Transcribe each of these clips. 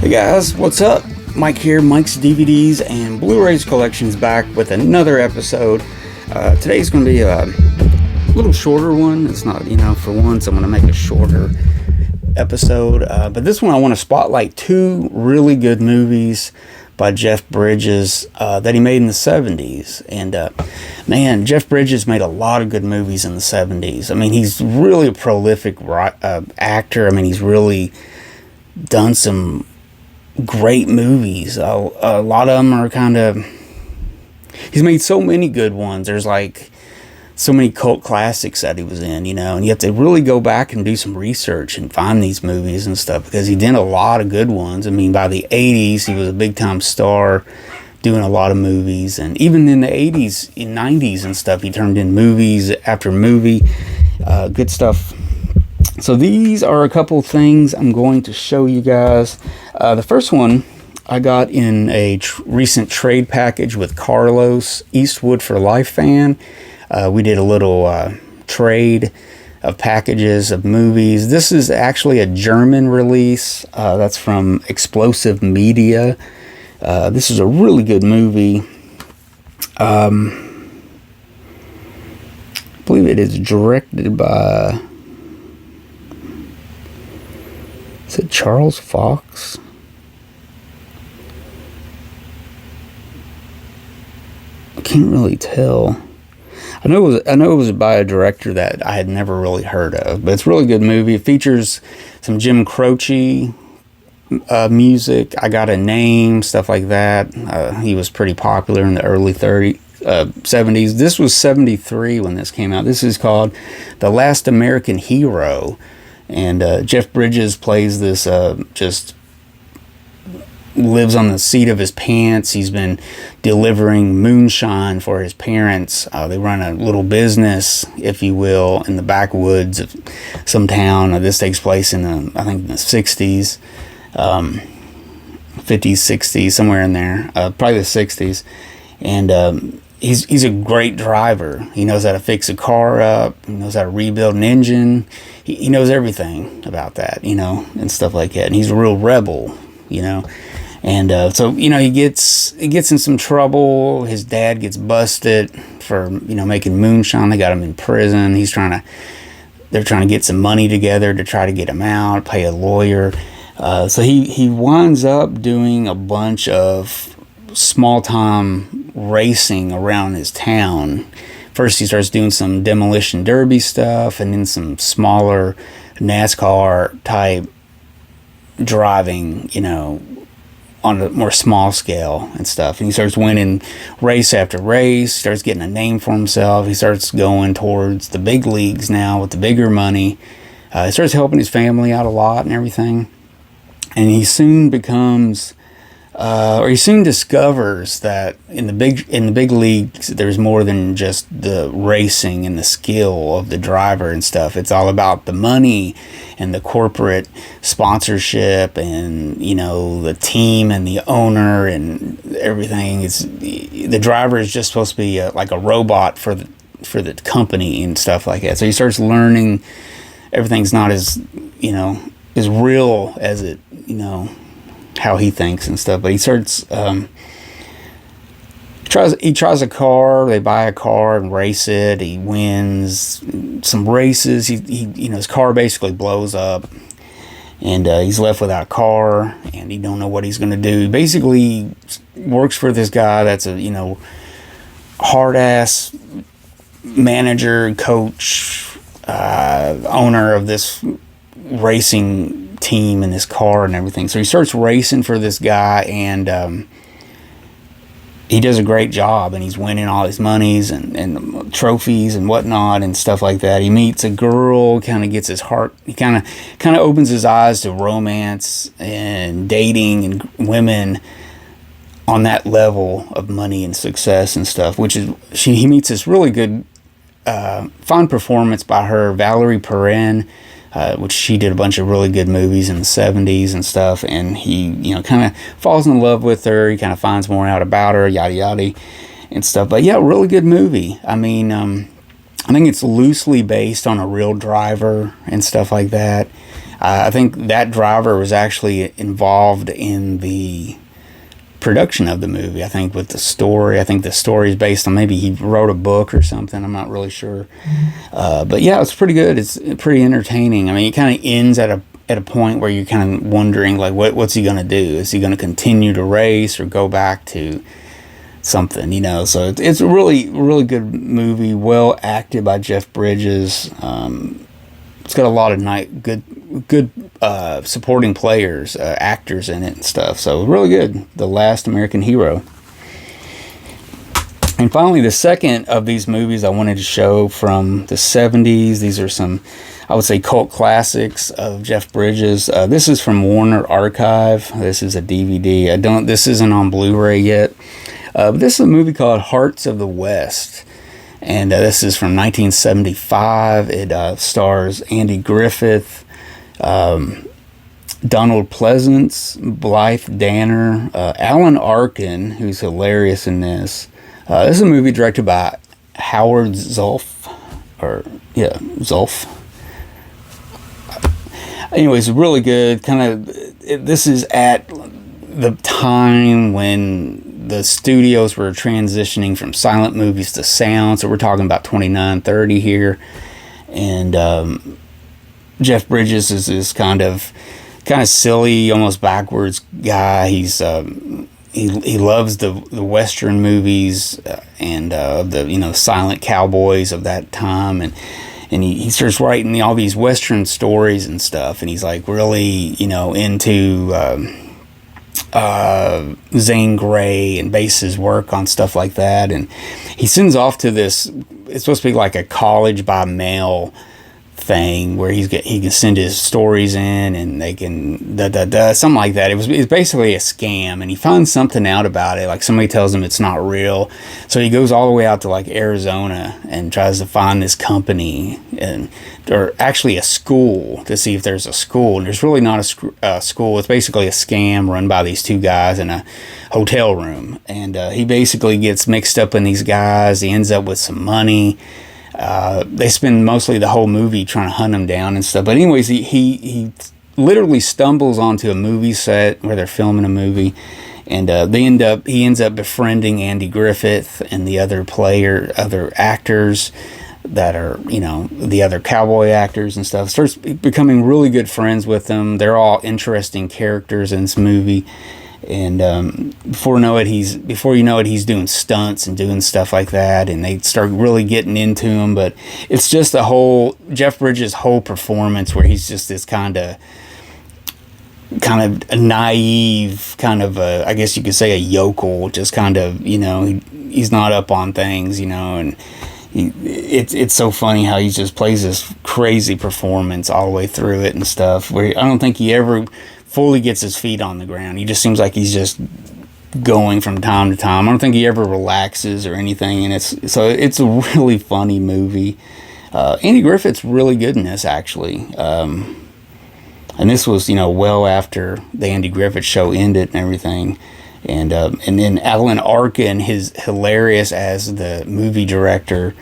Hey guys, what's up? Mike here, Mike's DVDs and Blu-rays Collection's back with another episode. Today's going to be a little shorter one. It's not, for once I'm going to make a shorter episode. But this one I want to spotlight two really good movies by Jeff Bridges that he made in the 70's. And man, Jeff Bridges made a lot of good movies in the 70's. I mean, he's really a prolific actor. I mean, he's really done some great movies. A lot of them are he's made so many good ones. There's like so many cult classics that he was in, and you have to really go back and do some research and find these movies and stuff, because he did a lot of good ones. I mean, by the 80's, he was a big time star doing a lot of movies, and even in the 80's and 90's and stuff, he turned in movies after movie. Good stuff. So these are a couple things I'm going to show you guys. The first one I got in a recent trade package with Carlos, Eastwood for Life fan. We did a little trade of packages of movies. This is actually a German release. That's from Explosive Media. This is a really good movie. I believe it is directed by... Is it Charles Fox? I can't really tell. I know it was by a director that I had never really heard of, but it's a really good movie. It features some Jim Croce music. I Got a Name, stuff like that. He was pretty popular in the early 70's. This was 73 when this came out. This is called The Last American Hero. And Jeff Bridges plays this, just lives on the seat of his pants. He's been delivering moonshine for his parents. They run a little business, if you will, in the backwoods of some town. This takes place in I think the 60's, 50s, 60s, somewhere in there, probably the 60s. And he's a great driver. He knows how to fix a car up. He knows how to rebuild an engine. He knows everything about that, and stuff like that. And he's a real rebel, And so, he gets in some trouble. His dad gets busted for, making moonshine. They got him in prison. They're trying to get some money together to try to get him out, pay a lawyer. So he winds up doing a bunch of small-time racing around his town. First, he starts doing some demolition derby stuff, and then some smaller NASCAR type driving, on a more small scale and stuff. And he starts winning race after race, starts getting a name for himself. He starts going towards the big leagues now with the bigger money. He starts helping his family out a lot and everything. And he soon becomes... he soon discovers that in the big leagues, there's more than just the racing and the skill of the driver and stuff. It's all about the money and the corporate sponsorship and, the team and the owner and everything. The driver is just supposed to be like a robot for the company and stuff like that. So he starts learning everything's not as real as it, how he thinks and stuff. But he starts he tries a car. They buy a car and race it. He wins some races. His car basically blows up, and he's left without a car, and he don't know what he's going to do. He basically works for this guy that's a hard ass manager, coach, owner of this racing team and this car and everything. So he starts racing for this guy, and he does a great job, and he's winning all his monies and trophies and whatnot and stuff like that. He meets a girl, kind of gets his heart, he kind of opens his eyes to romance and dating and women on that level of money and success and stuff, which is he meets this really good fine performance by her, Valerie Perrin, which she did a bunch of really good movies in the 70's and stuff, and he, kind of falls in love with her. He kind of finds more out about her, yada yada, and stuff. But yeah, really good movie. I mean, I think it's loosely based on a real driver and stuff like that. I think that driver was actually involved in the production of the movie. I think with the story. I think the story is based on, maybe he wrote a book or something. I'm not really sure. But yeah, it's pretty good. It's pretty entertaining. I mean, it kind of ends at a point where you're kind of wondering, like, what's he going to do? Is he going to continue to race or go back to something, you know? So it's a really, really good movie. Well acted by Jeff Bridges. It's got a lot of good supporting players, actors in it and stuff. So really good. The Last American Hero. And finally, the second of these movies I wanted to show from the 70s. These are some, I would say, cult classics of Jeff Bridges. This is from Warner Archive. This is a DVD. This isn't on Blu-ray yet. This is a movie called Hearts of the West. And this is from 1975. It stars Andy Griffith, Donald Pleasance, Blythe Danner, Alan Arkin, who's hilarious in this. This is a movie directed by Howard Zulf. Zulf. Anyways, really good. This is at the time when the studios were transitioning from silent movies to sound. So we're talking about 29, 30 here. And Jeff Bridges is this kind of silly, almost backwards guy. He's he loves the Western movies and the silent cowboys of that time, and he starts writing all these Western stories and stuff, and he's like really into Zane Grey and bases his work on stuff like that. And he sends off to this, it's supposed to be like a college by mail thing where he can send his stories in and they can something like that. It's basically a scam, and he finds something out about it, like somebody tells him it's not real, so he goes all the way out to like Arizona and tries to find this company or actually a school to see if there's a school, and there's really not a school. It's basically a scam run by these two guys in a hotel room, and he basically gets mixed up in these guys. He ends up with some money. They spend mostly the whole movie trying to hunt him down and stuff. But anyways, he literally stumbles onto a movie set where they're filming a movie, and he ends up befriending Andy Griffith and the other actors that are, the other cowboy actors and stuff. Starts becoming really good friends with them. They're all interesting characters in this movie. And before you know it, he's doing stunts and doing stuff like that, and they start really getting into him. But it's just Jeff Bridges' whole performance, where he's just this kind of a naive, I guess you could say a yokel, just he's not up on things, and it's so funny how he just plays this crazy performance all the way through it and stuff, where I don't think he ever fully gets his feet on the ground. He just seems like he's just going from time to time. I don't think he ever relaxes or anything, and it's a really funny movie. Andy Griffith's really good in this, actually. And this was well after the Andy Griffith Show ended and everything. And then Alan Arkin is hilarious as the movie director,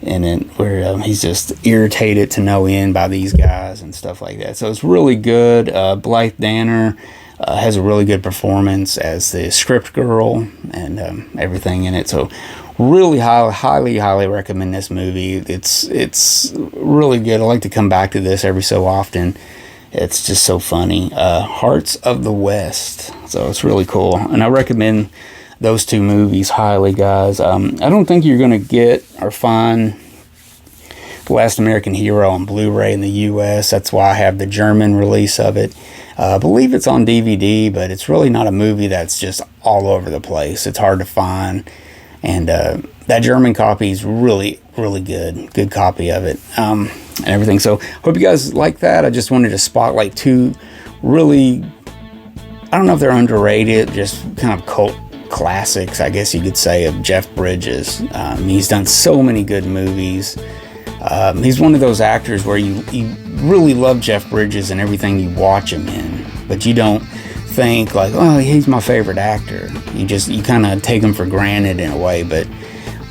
and then where he's just irritated to no end by these guys and stuff like that. So it's really good. Blythe Danner has a really good performance as the script girl and everything in it. So really highly recommend this movie. It's really good. I like to come back to this every so often. It's just so funny. Hearts of the West. So it's really cool, and I recommend those two movies highly, guys. I don't think you're going to get or find The Last American Hero on Blu-ray in the US. That's why I have the German release of it. I believe it's on DVD, but it's really not a movie that's just all over the place. It's hard to find, and that German copy is really, really good. Good copy of it, and everything. So hope you guys like that. I just wanted to spotlight two really, I don't know if they're underrated, just kind of cult classics, I guess you could say, of Jeff Bridges. He's done so many good movies. He's one of those actors where you really love Jeff Bridges and everything you watch him in, but you don't think like, oh, he's my favorite actor. You kind of take him for granted in a way. But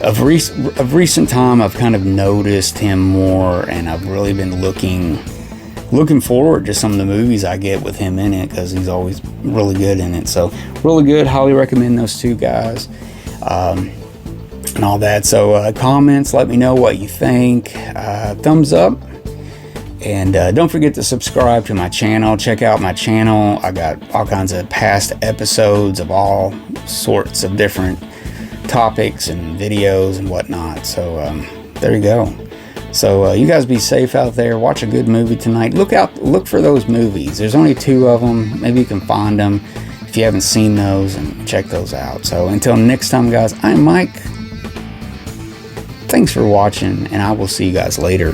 of recent time, I've kind of noticed him more, and I've really been looking looking forward to some of the movies I get with him in it, because he's always really good in it. So really good. Highly recommend those two guys. And all that. So comments, let me know what you think. Thumbs up. And don't forget to subscribe to my channel. Check out my channel. I got all kinds of past episodes of all sorts of different topics and videos and whatnot. So there you go. So you guys be safe out there. Watch a good movie tonight. Look for those movies. There's only 2 of them. Maybe you can find them if you haven't seen those, and check those out. So until next time, guys, I'm Mike. Thanks for watching, and I will see you guys later.